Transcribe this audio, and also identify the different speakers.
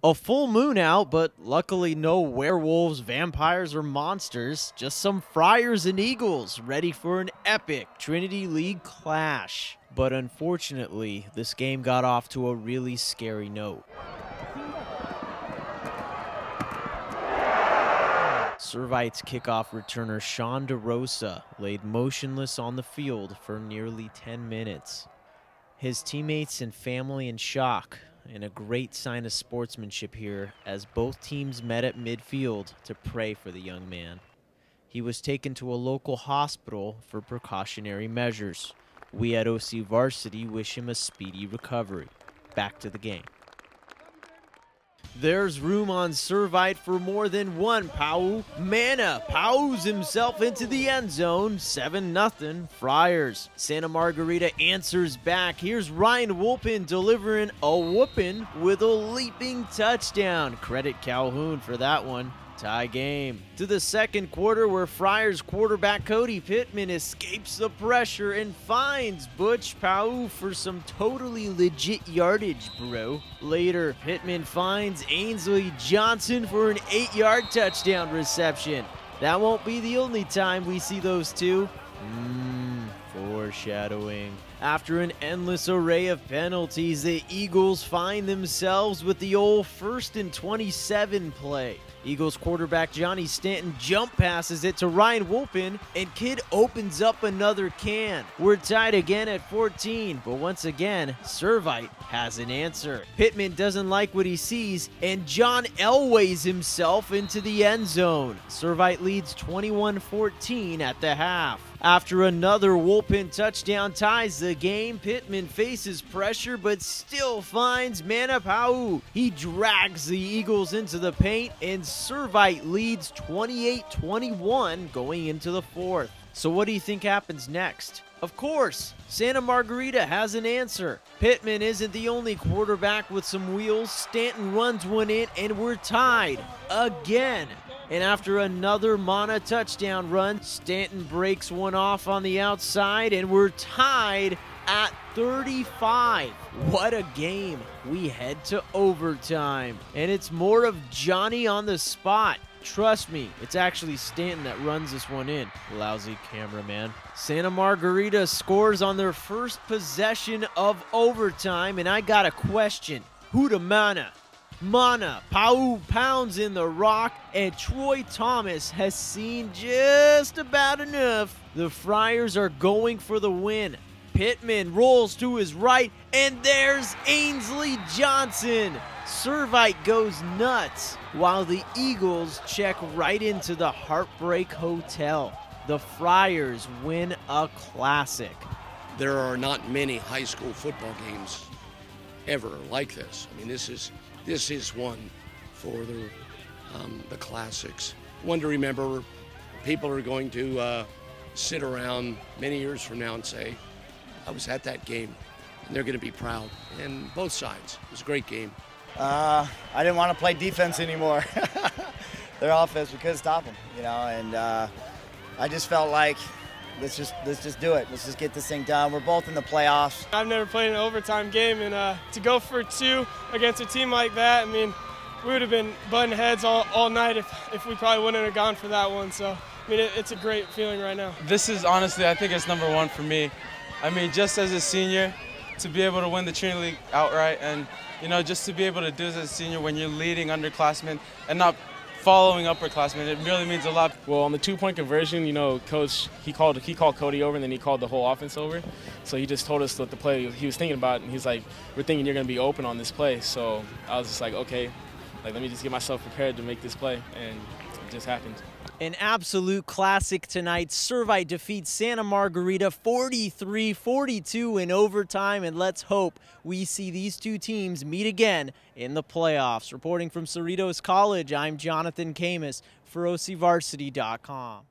Speaker 1: A full moon out, but luckily no werewolves, vampires, or monsters. Just some Friars and Eagles ready for an epic Trinity League clash. But unfortunately, this game got off to a really scary note. Servite's kickoff returner Sean DeRosa laid motionless on the field for nearly 10 minutes. His teammates and family in shock, and a great sign of sportsmanship here as both teams met at midfield to pray for the young man. He was taken to a local hospital for precautionary measures. We at OC Varsity wish him a speedy recovery. Back to the game. There's room on Servite for more than one Pau. Mana Pau's himself into the end zone. 7-0 Friars. Santa Margarita answers back. Here's Ryan Woolpin delivering a whooping with a leaping touchdown. Credit Calhoun for that one. Tie game. To the second quarter where Friars quarterback Cody Pittman escapes the pressure and finds Butch Pau for some totally legit yardage, bro. Later, Pittman finds Ainsley Johnson for an 8-yard touchdown reception. That won't be the only time we see those two. Foreshadowing. After an endless array of penalties, the Eagles find themselves with the old 1st and 27 play. Eagles quarterback Johnny Stanton jump passes it to Ryan Woolpin, and Kid opens up another can. We're tied again at 14, but once again, Servite has an answer. Pittman doesn't like what he sees, and John Elways himself into the end zone. Servite leads 21-14 at the half. After another Woolpin touchdown ties the game, Pittman faces pressure but still finds Mana Pau. He drags the Eagles into the paint, and Servite leads 28-21 going into the fourth. So what do you think happens next? Of course, Santa Margarita has an answer. Pittman isn't the only quarterback with some wheels. Stanton runs one in, and we're tied again. And after another Mana touchdown run, Stanton breaks one off on the outside, and we're tied at 35. What a game. We head to overtime. And it's more of Johnny on the spot. Trust me, it's actually Stanton that runs this one in. Lousy cameraman. Santa Margarita scores on their first possession of overtime, and I got a question. Who to Mana? Mana Pau pounds in the rock, and Troy Thomas has seen just about enough. The Friars are going for the win. Pittman rolls to his right, and there's Ainsley Johnson. Servite goes nuts, while the Eagles check right into the Heartbreak Hotel. The Friars win a classic.
Speaker 2: There are not many high school football games ever like this. I mean, this is one for the classics. One to remember. People are going to sit around many years from now and say, I was at that game, and they're going to be proud. And both sides. It was a great game.
Speaker 3: I didn't want to play defense anymore. Their offense, we couldn't stop them, you know, and I just felt like let's just do it. Let's just get this thing done. We're both in the playoffs.
Speaker 4: I've never played an overtime game, and to go for 2 against a team like that, I mean, we would have been butting heads all night if we probably wouldn't have gone for that one. So, I mean, it's a great feeling right now.
Speaker 5: This is honestly, I think it's #1 for me. I mean, just as a senior, to be able to win the Trinity League outright, and you know, just to be able to do this as a senior when you're leading underclassmen and not following upperclassmen, it really means a lot.
Speaker 6: Well, on the 2-point conversion, you know, Coach, he called Cody over, and then he called the whole offense over. So he just told us what the play he was thinking about, and he's like, we're thinking you're going to be open on this play. So I was just like, okay, like, let me just get myself prepared to make this play, and it just happened.
Speaker 1: An absolute classic tonight. Servite defeats Santa Margarita 43-42 in overtime, and let's hope we see these two teams meet again in the playoffs. Reporting from Cerritos College, I'm Jonathan Khamis for OCVarsity.com.